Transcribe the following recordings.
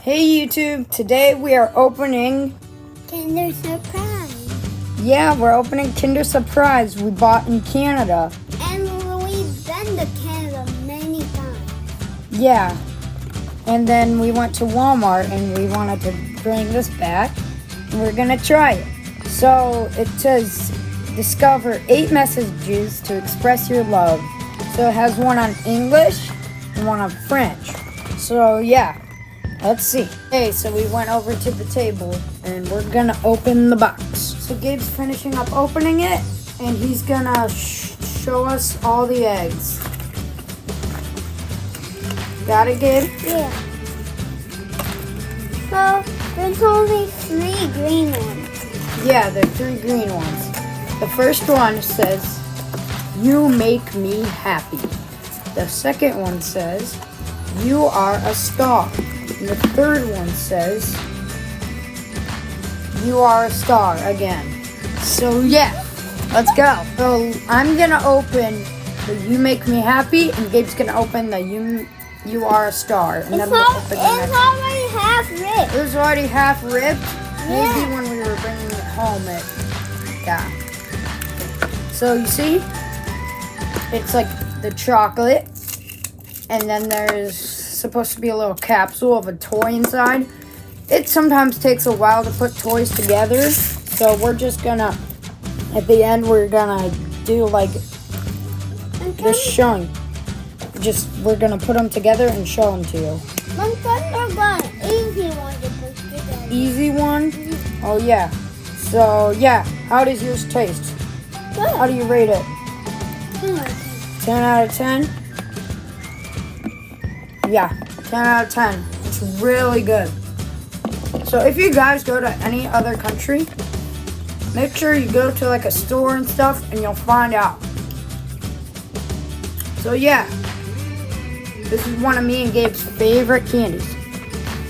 Hey YouTube, today we are opening Kinder Surprise. Yeah, we're opening Kinder Surprise we bought in Canada. And we've been to Canada many times. Yeah. And then we went to Walmart and we wanted to bring this back. And we're gonna try it. So it says discover 8 messages to express your love. So it has one on English and one on French. So yeah. Let's see. Okay, so we went over to the table and we're gonna open the box. So Gabe's finishing up opening it and he's gonna show us all the eggs. Got it, Gabe? Yeah. So there's only 3 green ones. Yeah, there are 3 green ones. The first one says, "You make me happy." The second one says, "You are a star." And the third one says, "You are a star" again. So yeah, let's go. So I'm gonna open the "You make me happy" and Gabe's gonna open the You are a star. And then we'll open the next It's already half ripped. It was already half ripped. Maybe Yeah. when we were bringing it home yeah. So you see, it's like the chocolate, and then there's supposed to be a little capsule of a toy inside. It sometimes takes a while to put toys together, so we're just gonna, at the end, we're gonna do like just showing. We're gonna put them together and show them to you. Sometimes got an easy one to put together. Easy one? Oh yeah. So yeah, how does yours taste? Good. How do you rate it? 10 out of 10? Yeah, 10 out of 10. It's really good. So if you guys go to any other country, make sure you go to like a store and stuff and you'll find out. So yeah, this is one of me and Gabe's favorite candies.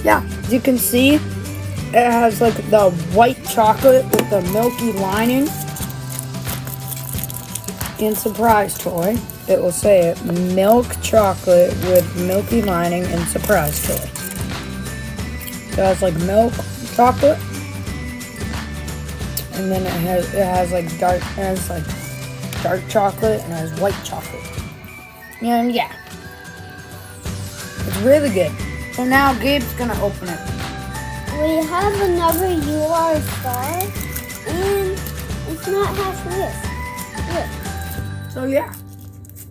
Yeah, as you can see, it has like the white chocolate with the milky lining. And surprise toy. It will say it, milk chocolate with milky lining and surprise toy. So it has like milk chocolate, and then it has like dark chocolate and it has white chocolate. And yeah, it's really good. So now Gabe's gonna open it. We have another You Are a Star, and it's not half ripped. Look. So yeah,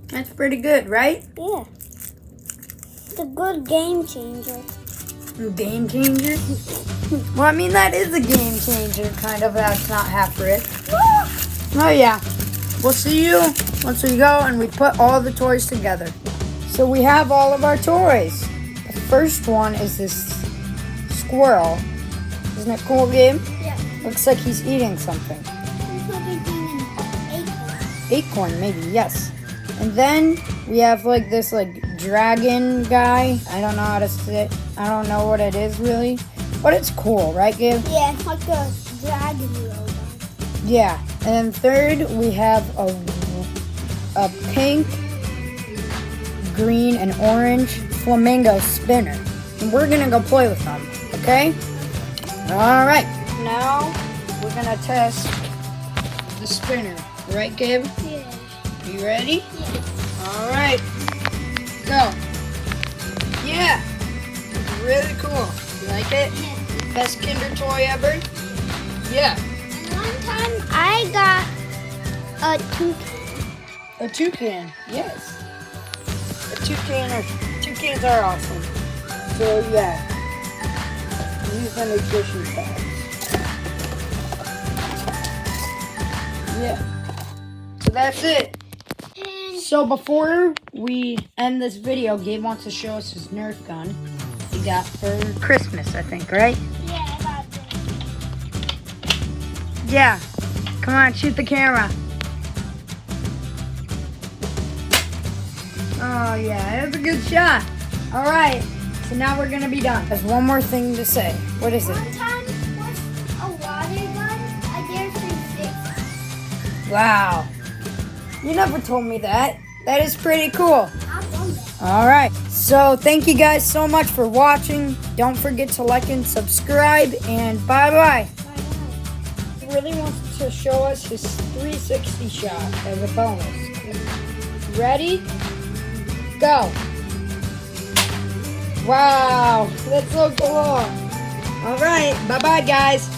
that's pretty good, right? Yeah. It's a good game changer. Game changer? Well, I mean, that is a game changer, kind of. That's not half ripped. Oh yeah. We'll see you once we go and we put all the toys together. So we have all of our toys. The first one is this squirrel. Isn't it cool, Gabe? Yeah. Looks like he's eating something. It's like it's eating acorn. Acorn, maybe, yes. And then we have like this like dragon guy. I don't know how to say it. I don't know what it is really. But it's cool, right, Gabe? Yeah, it's like a dragon robot. Yeah. And then third, we have a pink, green, and orange flamingo spinner. And we're gonna go play with them, okay? All right. Now we're gonna test the spinner, right, Gabe? Yeah. You ready? Yeah. All right. Go. Yeah. It's really cool. You like it? Yeah. Best Kinder toy ever? Yeah. And one time I got a toucan. A toucan. Yes. Toucans are awesome. So yeah. Use the nutrition bags. Yeah. So that's it. And So before we end this video, Gabe wants to show us his Nerf gun he got for Christmas, I think, right? yeah, I got this. Yeah. Come on, shoot the camera. Oh yeah, that's a good shot. All right, so now we're gonna be done. There's one more thing to say. What is it? One time with a water gun, I dared to 6. Wow. You never told me that. That is pretty cool. I won that. All right. So thank you guys so much for watching. Don't forget to like and subscribe, and bye-bye. He really wants to show us his 360 shot as a bonus. Ready? Go. Wow, that's so cool. All right, bye-bye, guys.